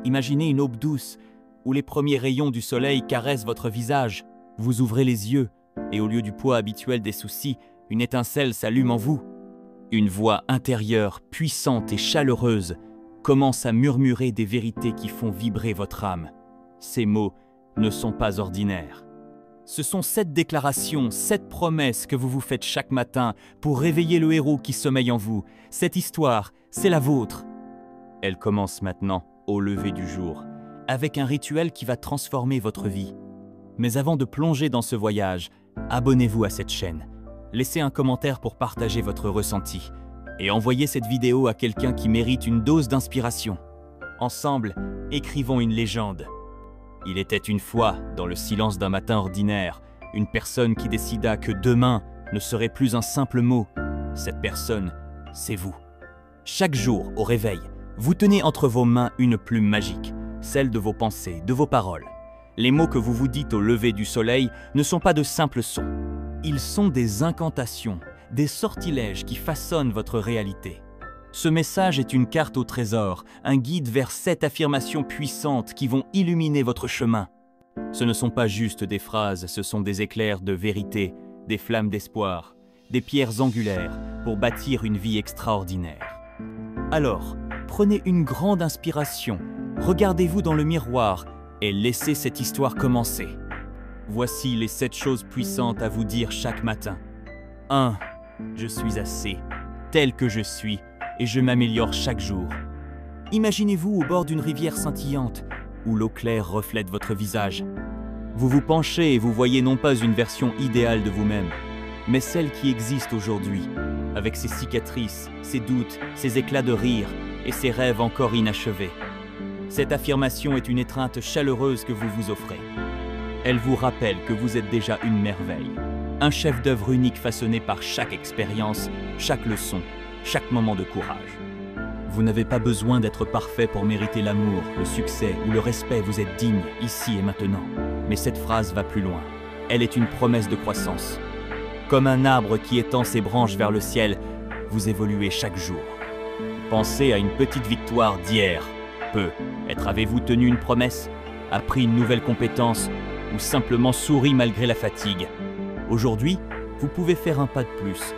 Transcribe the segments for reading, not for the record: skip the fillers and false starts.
Imaginez une aube douce, où les premiers rayons du soleil caressent votre visage. Vous ouvrez les yeux, et au lieu du poids habituel des soucis, une étincelle s'allume en vous. Une voix intérieure, puissante et chaleureuse, commence à murmurer des vérités qui font vibrer votre âme. Ces mots ne sont pas ordinaires. Ce sont 7 déclarations, 7 promesses que vous vous faites chaque matin pour réveiller le héros qui sommeille en vous. Cette histoire, c'est la vôtre. Elle commence maintenant, au lever du jour, avec un rituel qui va transformer votre vie. Mais avant de plonger dans ce voyage, abonnez-vous à cette chaîne. Laissez un commentaire pour partager votre ressenti et envoyez cette vidéo à quelqu'un qui mérite une dose d'inspiration. Ensemble, écrivons une légende. Il était une fois, dans le silence d'un matin ordinaire, une personne qui décida que demain ne serait plus un simple mot. Cette personne, c'est vous. Chaque jour, au réveil, vous tenez entre vos mains une plume magique, celle de vos pensées, de vos paroles. Les mots que vous vous dites au lever du soleil ne sont pas de simples sons. Ils sont des incantations, des sortilèges qui façonnent votre réalité. Ce message est une carte au trésor, un guide vers 7 affirmations puissantes qui vont illuminer votre chemin. Ce ne sont pas juste des phrases, ce sont des éclairs de vérité, des flammes d'espoir, des pierres angulaires pour bâtir une vie extraordinaire. Alors, prenez une grande inspiration, regardez-vous dans le miroir et laissez cette histoire commencer. Voici les 7 choses puissantes à vous dire chaque matin. 1. Je suis assez, tel que je suis, et je m'améliore chaque jour. Imaginez-vous au bord d'une rivière scintillante, où l'eau claire reflète votre visage. Vous vous penchez et vous voyez non pas une version idéale de vous-même, mais celle qui existe aujourd'hui, avec ses cicatrices, ses doutes, ses éclats de rire et ses rêves encore inachevés. Cette affirmation est une étreinte chaleureuse que vous vous offrez. Elle vous rappelle que vous êtes déjà une merveille, un chef-d'œuvre unique façonné par chaque expérience, chaque leçon, chaque moment de courage. Vous n'avez pas besoin d'être parfait pour mériter l'amour, le succès ou le respect, vous êtes digne, ici et maintenant. Mais cette phrase va plus loin. Elle est une promesse de croissance. Comme un arbre qui étend ses branches vers le ciel, vous évoluez chaque jour. Pensez à une petite victoire d'hier. Peut-être avez-vous tenu une promesse, appris une nouvelle compétence ou simplement souri malgré la fatigue. Aujourd'hui, vous pouvez faire un pas de plus.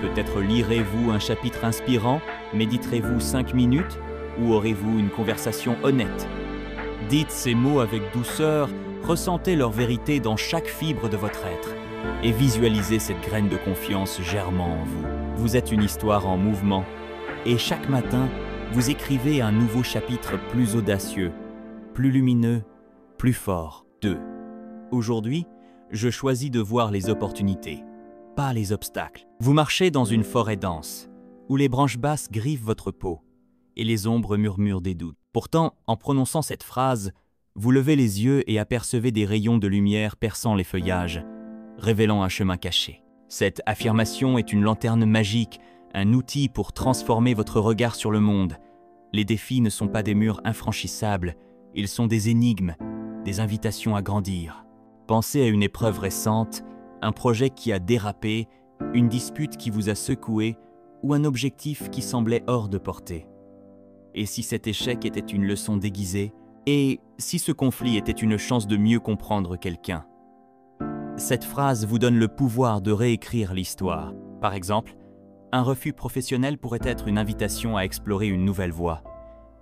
Peut-être lirez-vous un chapitre inspirant, méditerez-vous 5 minutes ou aurez-vous une conversation honnête. Dites ces mots avec douceur, ressentez leur vérité dans chaque fibre de votre être et visualisez cette graine de confiance germant en vous. Vous êtes une histoire en mouvement et chaque matin, vous écrivez un nouveau chapitre plus audacieux, plus lumineux, plus fort. 2. Aujourd'hui, je choisis de voir les opportunités, pas les obstacles. Vous marchez dans une forêt dense, où les branches basses griffent votre peau, et les ombres murmurent des doutes. Pourtant, en prononçant cette phrase, vous levez les yeux et apercevez des rayons de lumière perçant les feuillages, révélant un chemin caché. Cette affirmation est une lanterne magique, un outil pour transformer votre regard sur le monde. Les défis ne sont pas des murs infranchissables, ils sont des énigmes, des invitations à grandir. Pensez à une épreuve récente, un projet qui a dérapé, une dispute qui vous a secoué ou un objectif qui semblait hors de portée. Et si cet échec était une leçon déguisée? Et si ce conflit était une chance de mieux comprendre quelqu'un? Cette phrase vous donne le pouvoir de réécrire l'histoire. Par exemple, un refus professionnel pourrait être une invitation à explorer une nouvelle voie.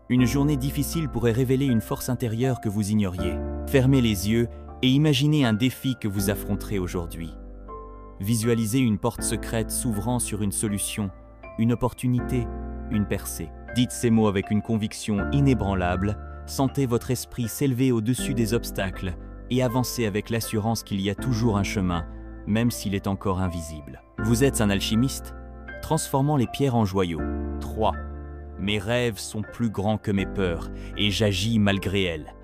Une journée difficile pourrait révéler une force intérieure que vous ignoriez. Fermez les yeux et imaginez un défi que vous affronterez aujourd'hui. Visualisez une porte secrète s'ouvrant sur une solution, une opportunité, une percée. Dites ces mots avec une conviction inébranlable, sentez votre esprit s'élever au-dessus des obstacles et avancez avec l'assurance qu'il y a toujours un chemin, même s'il est encore invisible. Vous êtes un alchimiste, transformant les pierres en joyaux. 3. Mes rêves sont plus grands que mes peurs et j'agis malgré elles.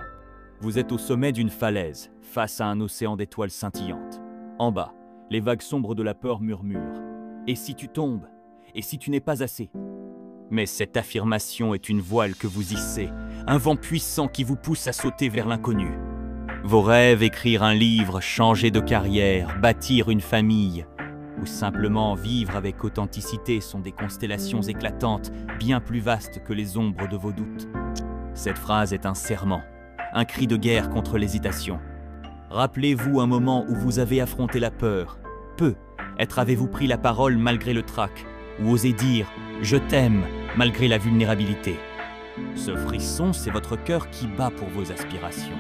Vous êtes au sommet d'une falaise, face à un océan d'étoiles scintillantes. En bas, les vagues sombres de la peur murmurent. Et si tu tombes? Et si tu n'es pas assez? Mais cette affirmation est une voile que vous hissez, un vent puissant qui vous pousse à sauter vers l'inconnu. Vos rêves, écrire un livre, changer de carrière, bâtir une famille, ou simplement vivre avec authenticité sont des constellations éclatantes, bien plus vastes que les ombres de vos doutes. Cette phrase est un serment, un cri de guerre contre l'hésitation. Rappelez-vous un moment où vous avez affronté la peur. Être avez-vous pris la parole malgré le trac, ou osé dire « je t'aime » malgré la vulnérabilité. Ce frisson, c'est votre cœur qui bat pour vos aspirations.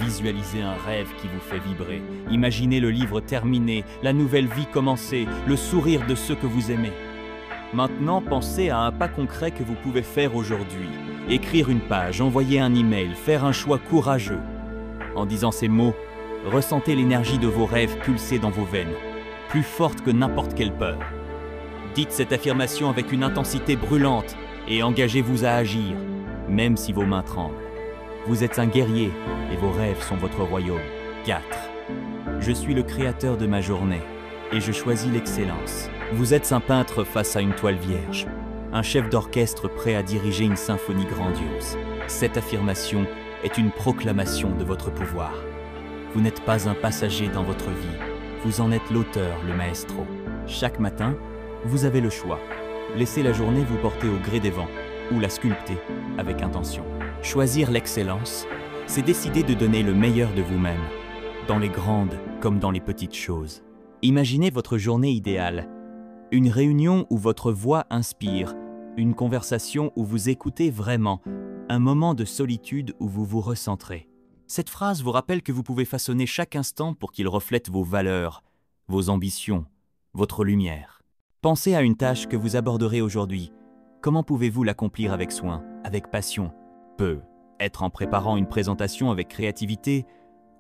Visualisez un rêve qui vous fait vibrer. Imaginez le livre terminé, la nouvelle vie commencer, le sourire de ceux que vous aimez. Maintenant, pensez à un pas concret que vous pouvez faire aujourd'hui. Écrire une page, envoyer un email, faire un choix courageux. En disant ces mots, ressentez l'énergie de vos rêves pulser dans vos veines, plus forte que n'importe quelle peur. Dites cette affirmation avec une intensité brûlante et engagez-vous à agir, même si vos mains tremblent. Vous êtes un guerrier et vos rêves sont votre royaume. 4. Je suis le créateur de ma journée et je choisis l'excellence. Vous êtes un peintre face à une toile vierge, un chef d'orchestre prêt à diriger une symphonie grandiose. Cette affirmation est une proclamation de votre pouvoir. Vous n'êtes pas un passager dans votre vie, vous en êtes l'auteur, le maestro. Chaque matin, vous avez le choix. Laissez la journée vous porter au gré des vents ou la sculpter avec intention. Choisir l'excellence, c'est décider de donner le meilleur de vous-même, dans les grandes comme dans les petites choses. Imaginez votre journée idéale, une réunion où votre voix inspire, une conversation où vous écoutez vraiment, un moment de solitude où vous vous recentrez. Cette phrase vous rappelle que vous pouvez façonner chaque instant pour qu'il reflète vos valeurs, vos ambitions, votre lumière. Pensez à une tâche que vous aborderez aujourd'hui. Comment pouvez-vous l'accomplir avec soin, avec passion? Être en préparant une présentation avec créativité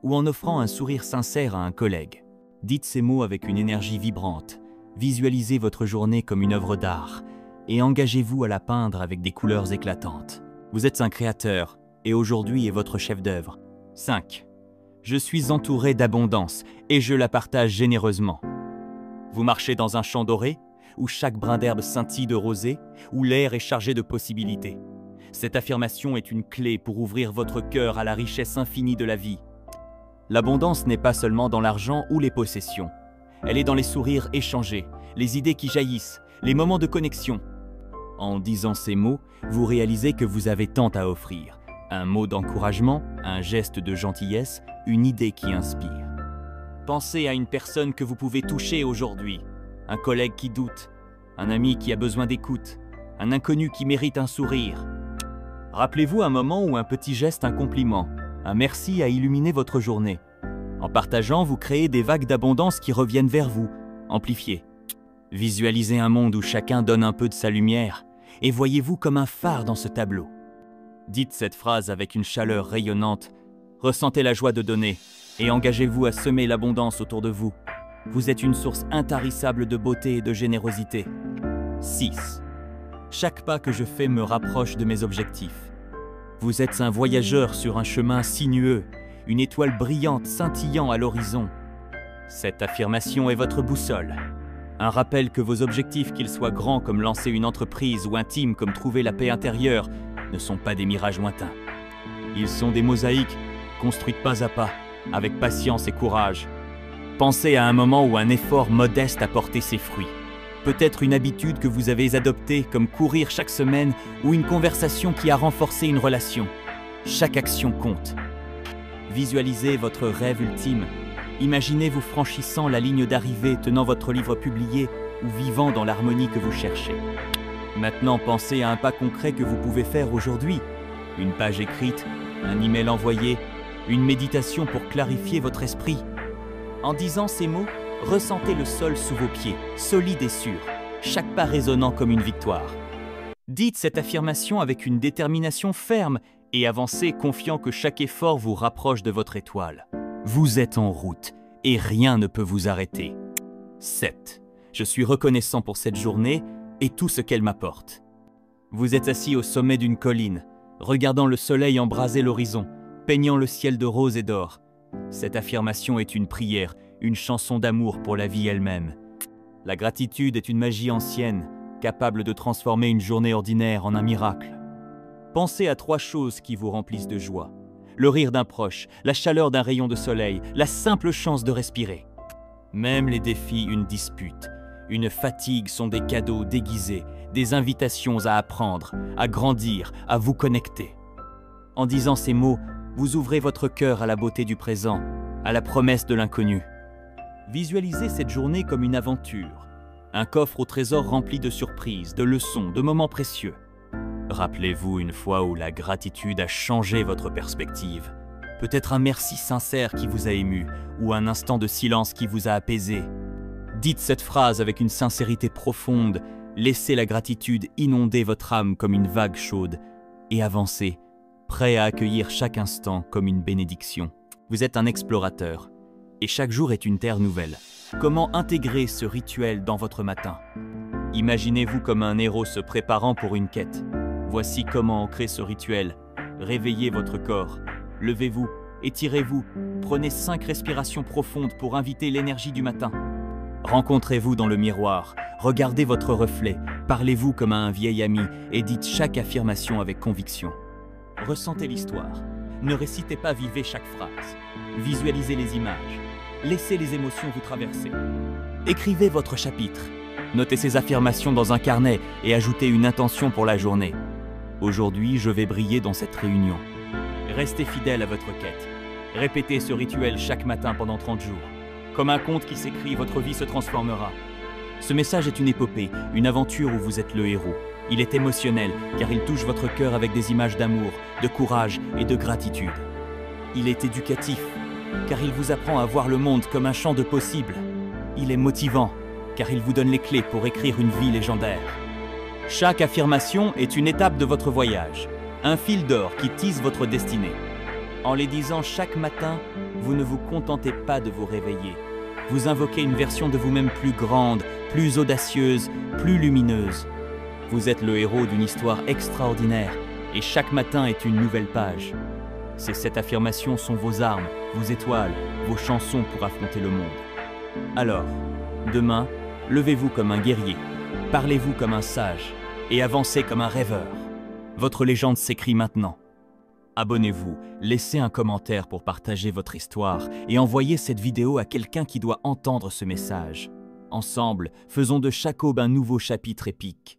ou en offrant un sourire sincère à un collègue. Dites ces mots avec une énergie vibrante. Visualisez votre journée comme une œuvre d'art et engagez-vous à la peindre avec des couleurs éclatantes. Vous êtes un créateur et aujourd'hui est votre chef d'œuvre. 5. Je suis entouré d'abondance et je la partage généreusement. Vous marchez dans un champ doré où chaque brin d'herbe scintille de rosée, où l'air est chargé de possibilités. Cette affirmation est une clé pour ouvrir votre cœur à la richesse infinie de la vie. L'abondance n'est pas seulement dans l'argent ou les possessions. Elle est dans les sourires échangés, les idées qui jaillissent, les moments de connexion. En disant ces mots, vous réalisez que vous avez tant à offrir. Un mot d'encouragement, un geste de gentillesse, une idée qui inspire. Pensez à une personne que vous pouvez toucher aujourd'hui. Un collègue qui doute, un ami qui a besoin d'écoute, un inconnu qui mérite un sourire. Rappelez-vous un moment où un petit geste, un compliment, un merci a illuminé votre journée. En partageant, vous créez des vagues d'abondance qui reviennent vers vous, amplifiées. Visualisez un monde où chacun donne un peu de sa lumière et voyez-vous comme un phare dans ce tableau. Dites cette phrase avec une chaleur rayonnante, ressentez la joie de donner et engagez-vous à semer l'abondance autour de vous. Vous êtes une source intarissable de beauté et de générosité. 6. Chaque pas que je fais me rapproche de mes objectifs. Vous êtes un voyageur sur un chemin sinueux, une étoile brillante scintillant à l'horizon. Cette affirmation est votre boussole. Un rappel que vos objectifs, qu'ils soient grands comme lancer une entreprise ou intimes comme trouver la paix intérieure, ne sont pas des mirages lointains. Ils sont des mosaïques construites pas à pas, avec patience et courage. Pensez à un moment où un effort modeste a porté ses fruits. Peut-être une habitude que vous avez adoptée comme courir chaque semaine ou une conversation qui a renforcé une relation. Chaque action compte. Visualisez votre rêve ultime. Imaginez-vous franchissant la ligne d'arrivée, tenant votre livre publié ou vivant dans l'harmonie que vous cherchez. Maintenant, pensez à un pas concret que vous pouvez faire aujourd'hui. Une page écrite, un email envoyé, une méditation pour clarifier votre esprit. En disant ces mots, ressentez le sol sous vos pieds, solide et sûr, chaque pas résonnant comme une victoire. Dites cette affirmation avec une détermination ferme et avancez confiant que chaque effort vous rapproche de votre étoile. Vous êtes en route et rien ne peut vous arrêter. 7. Je suis reconnaissant pour cette journée et tout ce qu'elle m'apporte. Vous êtes assis au sommet d'une colline, regardant le soleil embraser l'horizon, peignant le ciel de rose et d'or. Cette affirmation est une prière, une chanson d'amour pour la vie elle-même. La gratitude est une magie ancienne, capable de transformer une journée ordinaire en un miracle. Pensez à 3 choses qui vous remplissent de joie. Le rire d'un proche, la chaleur d'un rayon de soleil, la simple chance de respirer. Même les défis, une dispute, une fatigue sont des cadeaux déguisés, des invitations à apprendre, à grandir, à vous connecter. En disant ces mots, vous ouvrez votre cœur à la beauté du présent, à la promesse de l'inconnu. Visualisez cette journée comme une aventure, un coffre au trésor rempli de surprises, de leçons, de moments précieux. Rappelez-vous une fois où la gratitude a changé votre perspective. Peut-être un merci sincère qui vous a ému, ou un instant de silence qui vous a apaisé. Dites cette phrase avec une sincérité profonde, laissez la gratitude inonder votre âme comme une vague chaude, et avancez, prêt à accueillir chaque instant comme une bénédiction. Vous êtes un explorateur, et chaque jour est une terre nouvelle. Comment intégrer ce rituel dans votre matin? Imaginez-vous comme un héros se préparant pour une quête. Voici comment ancrer ce rituel. Réveillez votre corps. Levez-vous, étirez-vous, prenez 5 respirations profondes pour inviter l'énergie du matin. Rencontrez-vous dans le miroir, regardez votre reflet, parlez-vous comme à un vieil ami et dites chaque affirmation avec conviction. Ressentez l'histoire. Ne récitez pas, vivez chaque phrase. Visualisez les images. Laissez les émotions vous traverser. Écrivez votre chapitre. Notez ces affirmations dans un carnet et ajoutez une intention pour la journée. Aujourd'hui, je vais briller dans cette réunion. Restez fidèle à votre quête. Répétez ce rituel chaque matin pendant 30 jours. Comme un conte qui s'écrit, votre vie se transformera. Ce message est une épopée, une aventure où vous êtes le héros. Il est émotionnel car il touche votre cœur avec des images d'amour, de courage et de gratitude. Il est éducatif car il vous apprend à voir le monde comme un champ de possibles. Il est motivant car il vous donne les clés pour écrire une vie légendaire. Chaque affirmation est une étape de votre voyage, un fil d'or qui tisse votre destinée. En les disant chaque matin, vous ne vous contentez pas de vous réveiller. Vous invoquez une version de vous-même plus grande, plus audacieuse, plus lumineuse. Vous êtes le héros d'une histoire extraordinaire et chaque matin est une nouvelle page. Ces 7 affirmations sont vos armes, vos étoiles, vos chansons pour affronter le monde. Alors, demain, levez-vous comme un guerrier, parlez-vous comme un sage et avancez comme un rêveur. Votre légende s'écrit maintenant. Abonnez-vous, laissez un commentaire pour partager votre histoire et envoyez cette vidéo à quelqu'un qui doit entendre ce message. Ensemble, faisons de chaque aube un nouveau chapitre épique.